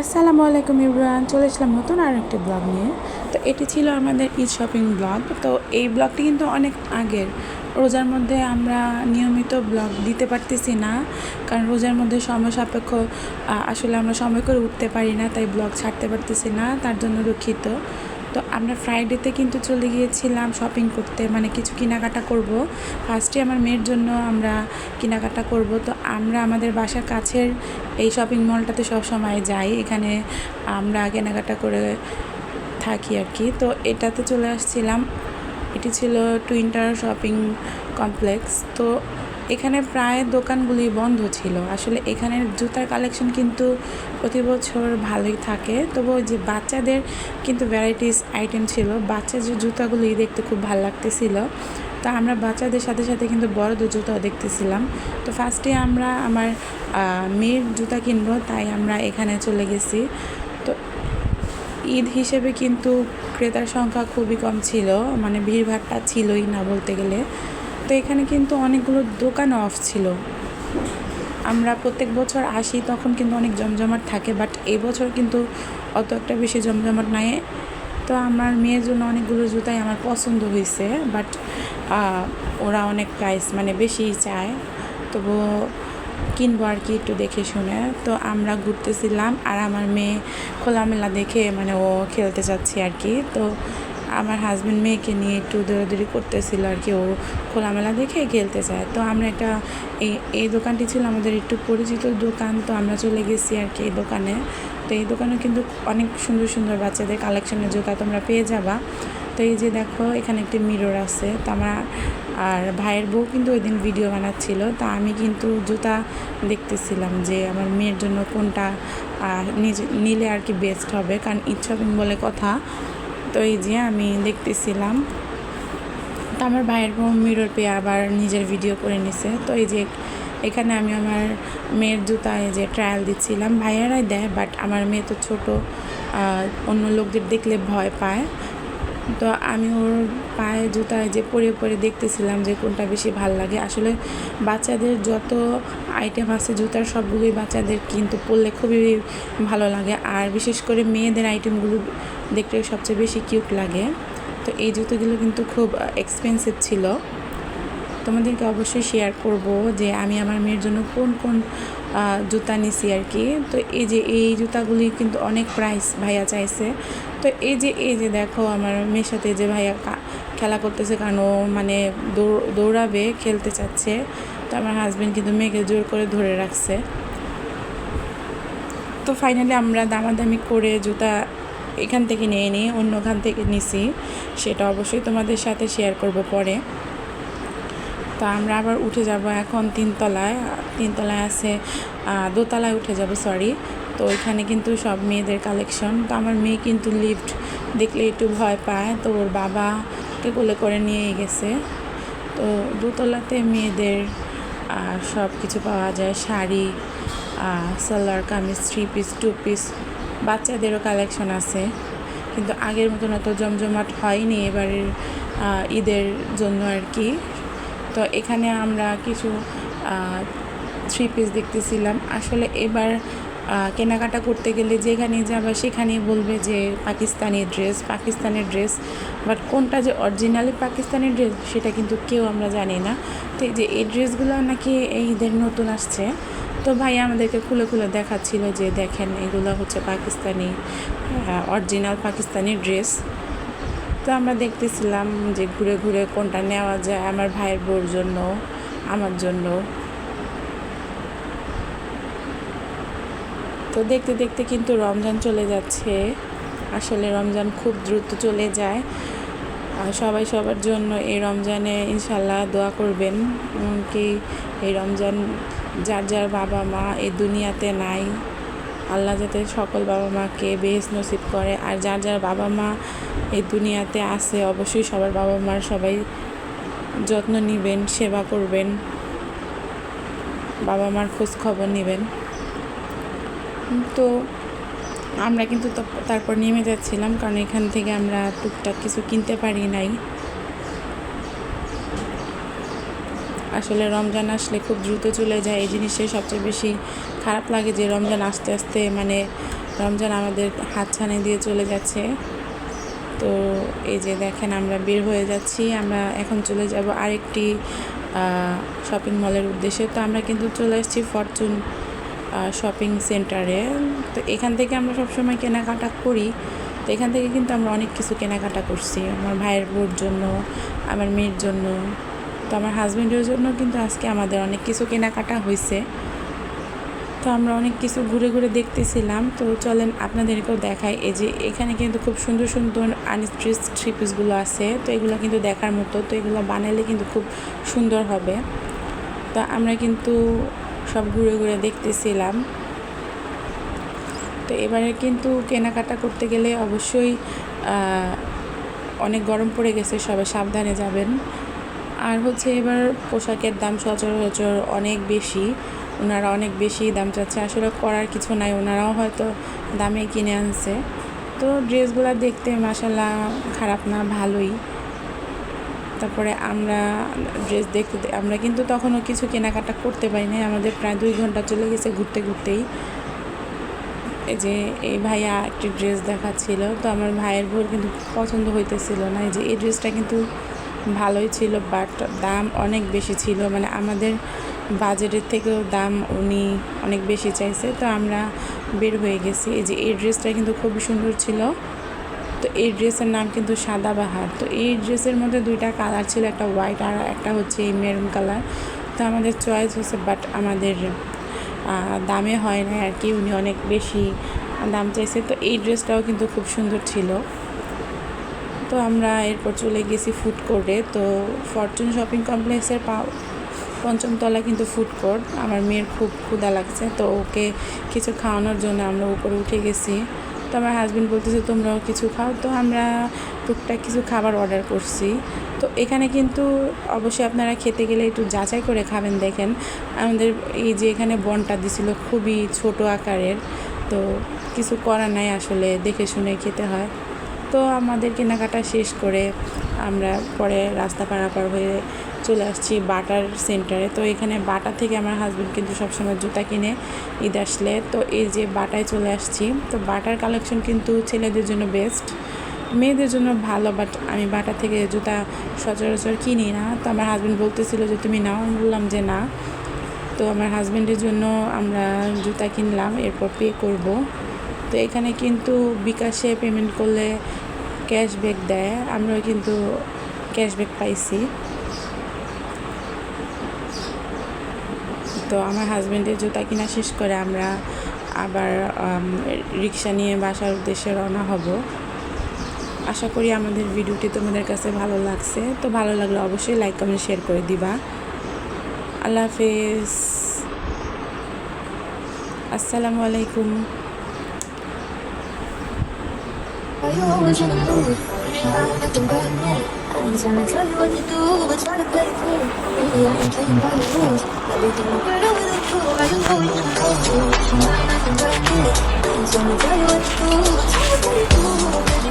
আসসালামু আলাইকুম এভরিওয়ান, চলে আসলাম নতুন আর একটি ব্লগ নিয়ে। তো এটি ছিল আমাদের ঈদ শপিং ব্লগ। তো এই ব্লগটি কিন্তু অনেক আগের। রোজার মধ্যে আমরা নিয়মিত ব্লগ দিতে পারতেছি না, কারণ রোজার মধ্যে সময় সাপেক্ষ আসলে আমরা সময় করে উঠতে পারি না, তাই ব্লগ ছাড়তে পারতেছি না, তার জন্য দুঃখিত। তো আমরা ফ্রাইডেতে কিন্তু চলে গিয়েছিলাম শপিং করতে, মানে কিছু কেনাকাটা করব। ফার্স্টে আমার মেয়ের জন্য আমরা কেনাকাটা করব। তো আমরা আমাদের বাসার কাছের এই শপিং মলটাতে সব সময় যাই, এখানে আমরা কেনাকাটা করে থাকি আর কি। তো এটাতে চলে আসছিলাম, এটি ছিল টুইন টাওয়ার শপিং কমপ্লেক্স। তো এখানে প্রায় দোকানগুলি বন্ধ ছিল। আসলে এখানের জুতার কালেকশন কিন্তু প্রতি বছর ভালোই থাকে, তবু যে বাচ্চাদের কিন্তু ভ্যারাইটিস আইটেম ছিল। বাচ্চার যে জুতাগুলি দেখতে খুব ভালো লাগতেছিল, তো আমরা বাচ্চাদের সাথে সাথে কিন্তু বড়দের জুতাও দেখতেছিলাম। তো ফার্স্টে আমরা আমার মেয়ের জুতা কিনবো, তাই আমরা এখানে চলে গেছি। তো ঈদ হিসেবে কিন্তু ক্রেতার সংখ্যা খুবই কম ছিল, মানে ভিড়ভাড়টা ছিলই না বলতে গেলে। তো এখানে কিন্তু অনেকগুলো দোকান অফ ছিল। আমরা প্রত্যেক বছর আসি তখন কিন্তু অনেক জমজমাট থাকে, বাট এবছর কিন্তু অত একটা বেশি জমজমাট নাই। তো আমার মেয়ের জন্য অনেকগুলো জুতাই আমার পছন্দ হয়েছে, বাট ওরা অনেক প্রাইস মানে বেশিই চায়, তবু কিনবো আর কি একটু দেখে শুনে। তো আমরা ঘুরতেছিলাম, আর আমার মেয়ে খোলামেলা দেখে মানে ও খেলতে চাচ্ছে আর কি। তো আমার হাজব্যান্ড মেয়েকে নিয়ে একটু দৌড়াদৌড়ি করতেছিল আর কি, ও খোলামেলা দেখে খেলতে চায়। তো আমরা একটা এই দোকানটি ছিল আমাদের একটু পরিচিত দোকান, তো আমরা চলে গেছি আর কি এই দোকানে। তো এই দোকানে কিন্তু অনেক সুন্দর সুন্দর বাচ্চাদের কালেকশনের জুতা তোমরা পেয়ে যাবা। তো এই যে দেখো, এখানে একটি মিরর আছে। তো আমার আর ভাইয়ের বউ কিন্তু ওই দিন ভিডিও বানাচ্ছিল, তা আমি কিন্তু জুতা দেখতেছিলাম যে আমার মেয়ের জন্য কোনটা নিলে আর কি বেস্ট হবে, কারণ ঈদ শপিং বলে কথা। তো এই যে আমি দেখতেছিলাম, তো আমার ভাইয়ের বউ মিরর পেয়ে আবার নিজের ভিডিও করে নিছে। তো এই যে এখানে আমি আমার মেয়ের জুতা এই যে ট্রায়াল দিচ্ছিলাম, ভাইয়ারাই দেয়, বাট আমার মেয়ে তো ছোটো, অন্য লোকদের দেখলে ভয় পায়। তো আমি ওর পায়ে জুতায় যে পরে পরে দেখতেছিলাম যে কোনটা বেশি ভাল লাগে। আসলে বাচ্চাদের যত আইটেম আছে জুতার, সবগুলোই বাচ্চাদের কিন্তু পরলে খুবই ভালো লাগে, আর বিশেষ করে মেয়েদের আইটেমগুলো দেখতে সবচেয়ে বেশি কিউট লাগে। তো এই জুতোগুলো কিন্তু খুব এক্সপেন্সিভ ছিল। তোমাদেরকে অবশ্যই শেয়ার করব যে আমি আমার মেয়ের জন্য কোন কোন জুতা নিছি আর কি। তো এই যে এই জুতাগুলি কিন্তু অনেক প্রাইস ভাইয়া চাইছে। তো এই যে দেখো, আমার মেয়ের সাথে যে ভাইয়া খেলা করতেছে, কারণ ও মানে দৌড়াবে, খেলতে চাচ্ছে। তো আমার হাজব্যান্ড কিন্তু মেয়েকে জোর করে ধরে রাখছে। তো ফাইনালি আমরা দামাদামি করে জুতা এখান থেকে নিয়ে নিই, অন্যখান থেকে নিছি, সেটা অবশ্যই তোমাদের সাথে শেয়ার করব পরে। তো আমরা আবার উঠে যাব এখন তিনতলায় আছে, দোতলায় উঠে যাব সরি। তো ওইখানে কিন্তু সব মেয়েদের কালেকশন। তো আমার মেয়ে কিন্তু লিফট দেখলে একটু ভয় পায়, তো ওর বাবাকে কোলে করে নিয়ে গেছে। তো দোতলাতে মেয়েদের সব কিছু পাওয়া যায়, শাড়ি, সালোয়ার কামিজ, 3 পিস 2 পিস, বাচ্চাদেরও কালেকশন আছে। কিন্তু আগের মতন অত জমজমাট হয়নি এবারের ঈদের জন্য আর কি। তো এখানে আমরা কিছু 3 পিস দেখতেছিলাম। আসলে এবার কেনাকাটা করতে গেলে যেখানে যাবা সেখানেই বলবে যে পাকিস্তানের ড্রেস, বাট কোনটা যে অরিজিনালি পাকিস্তানি ড্রেস সেটা কিন্তু কেউ আমরা জানি না। তো এই যে এই ড্রেসগুলো নাকি এই ঈদের নতুন আসছে। তো ভাই আমাদেরকে খুলে খুলে দেখাচ্ছিল যে দেখেন এগুলো হচ্ছে পাকিস্তানি, অরিজিনাল পাকিস্তানি ড্রেস। তো আমরা দেখতেছিলাম যে ঘুরে ঘুরে কোনটা নেওয়া যায় আমার ভাইয়ের বউর জন্য, আমার জন্য। তো দেখতে দেখতে কিন্তু রমজান চলে যাচ্ছে। আসলে রমজান খুব দ্রুত চলে যায়। সবাই সবার জন্য এই রমজানে ইনশাল্লাহ দোয়া করবেন, এমনকি এই রমজান যার যার বাবা মা এই দুনিয়াতে নাই, আল্লাহ যাতে সকল বাবা মাকে বেহেশত নসিব করে। আর যার যার বাবা মা এই দুনিয়াতে আছে, অবশ্যই সবার বাবা মার সবাই যত্ন নেবেন, সেবা করবেন, বাবা মার খোঁজ খবর নেবেন। তো আমরা কিন্তু তারপর নেমে যাচ্ছিলাম, কারণ এখান থেকে আমরা টুকটাক কিছু কিনতে পারি নাই। আসলে রমজান আসলে খুব দ্রুত চলে যায়, এই জিনিসটাই সবচেয়ে বেশি খারাপ লাগে যে রমজান আস্তে আস্তে মানে রমজান আমাদের হাতছানি দিয়ে চলে যাচ্ছে। তো এই যে দেখেন আমরা বের হয়ে যাচ্ছি, আমরা এখন চলে যাব আরেকটি শপিং মলের উদ্দেশ্যে। তো আমরা কিন্তু চলে আসছি ফরচুন শপিং সেন্টারে। তো এখান থেকে আমরা সবসময় কেনাকাটা করি। তো এখান থেকে কিন্তু আমরা অনেক কিছু কেনাকাটা করছি, আমার ভাইয়ের বোর জন্য, আমার মেয়ের জন্য, তো আমার হাজব্যান্ডের জন্য কিন্তু আজকে আমাদের অনেক কিছু কেনাকাটা হয়েছে। তো আমরা অনেক কিছু ঘুরে ঘুরে দেখতেছিলাম। তো চলেন আপনাদেরকেও দেখাই। এই যে এখানে কিন্তু খুব সুন্দর সুন্দর আনস্টিচ থ্রি পিসগুলো আছে। তো এগুলো কিন্তু দেখার মতো, তো এগুলো বানালে কিন্তু খুব সুন্দর হবে। তো আমরা কিন্তু সব ঘুরে ঘুরে দেখতেছিলাম। তো এবারে কিন্তু কেনাকাটা করতে গেলে অবশ্যই অনেক গরম পড়ে গেছে, সবাই সাবধানে যাবেন। আর হচ্ছে এবার পোশাকের দাম সচরাচর অনেক বেশি, ওনারা অনেক বেশি দাম চাচ্ছে। আসলে করার কিছু নাই, ওনারাও হয়তো দামে কিনে আনছে। তো ড্রেসগুলো দেখতে মাশাআল্লাহ খারাপ না, ভালোই। তারপরে আমরা ড্রেস দেখতে আমরা কিন্তু তখনও কিছু কেনাকাটা করতে পারিনি, আমাদের প্রায় 2 ঘন্টা চলে গেছে ঘুরতে ঘুরতেই। এই যে এই ভাইয়া একটি ড্রেস দেখাচ্ছিল, তো আমার ভাইয়ের বোর কিন্তু পছন্দ হইতেছিল না। এই যে এই ড্রেসটা কিন্তু ভালোই ছিল, বাট দাম অনেক বেশি ছিল, মানে আমাদের বাজেটের থেকেও দাম উনি অনেক বেশি চাইছে। তো আমরা বের হয়ে গেছি। এই যে এই ড্রেসটা কিন্তু খুবই সুন্দর ছিল। তো এই ড্রেসের নাম কিন্তু সাদাবাহার। তো এই ড্রেসের মধ্যে 2টা কালার ছিল, একটা হোয়াইট আর একটা হচ্ছে এই মেরুন কালার। তো আমাদের চয়েস হচ্ছে, বাট আমাদের দামে হয় না আর কি, উনি অনেক বেশি দাম চাইছে। তো এই ড্রেসটাও কিন্তু খুব সুন্দর ছিল। তো আমরা এরপর চলে গেছি ফুড কোর্টে। তো ফরচুন শপিং কমপ্লেক্সের 5ম তলায় কিন্তু ফুড কোর্ট। আমার মেয়ের খুব ক্ষুধা লাগছে, তো ওকে কিছু খাওয়ানোর জন্য আমরা উপরে উঠে গেছি। তো আমার হাজব্যান্ড বলতেছে তোমরাও কিছু খাও। তো আমরা টুকটাক কিছু খাবার অর্ডার করছি। তো এখানে কিন্তু অবশ্যই আপনারা খেতে গেলে একটু যাচাই করে খাবেন। দেখেন আমাদের এই যে এখানে বনটা দিছিল খুবই ছোট আকারের, তো কিছু করার নাই, আসলে দেখে শুনে খেতে হয়। তো আমাদের কেনাকাটা শেষ করে আমরা পরে রাস্তা পারাপার হয়ে চলে আসছি বাটার সেন্টারে। তো এখানে বাটা থেকে আমার হাজব্যান্ড কিন্তু সবসময় জুতা কিনে ঈদ আসলে। তো এই যে বাটায় চলে আসছি। তো বাটার কালেকশন কিন্তু ছেলেদের জন্য বেস্ট, মেয়েদের জন্য ভালো, বাট আমি বাটা থেকে জুতা সচরাচর কিনি না। তো আমার হাজব্যান্ড বলতেছিল যে তুমি নাও, আমি বললাম যে না। তো আমার হাজব্যান্ডের জন্য আমরা জুতা কিনলাম, এরপর পে করব। তো এখানে কিন্তু বিকাশে পেমেন্ট করলে ক্যাশব্যাক দেয়, আমরাও কিন্তু ক্যাশব্যাক পাইছি। তো আমার হাজব্যান্ডের জুতা কিনা শেষ করে আমরা আবার রিক্সা নিয়ে বাসার উদ্দেশ্যে রওনা হব। আশা করি আমাদের ভিডিওটি তোমাদের কাছে ভালো লাগছে। তো ভালো লাগলে অবশ্যই লাইক কমেন্ট শেয়ার করে দিবা। আল্লাহ হাফেজ, আসসালামু আলাইকুম। I'm trying to tell you what to do, but trying to play it cool. Maybe I ain't playing by the rules. Everything will better with a tool. I just know you can hold you. I'm trying to break it. I'm trying to tell you what to do, but trying to play it cool.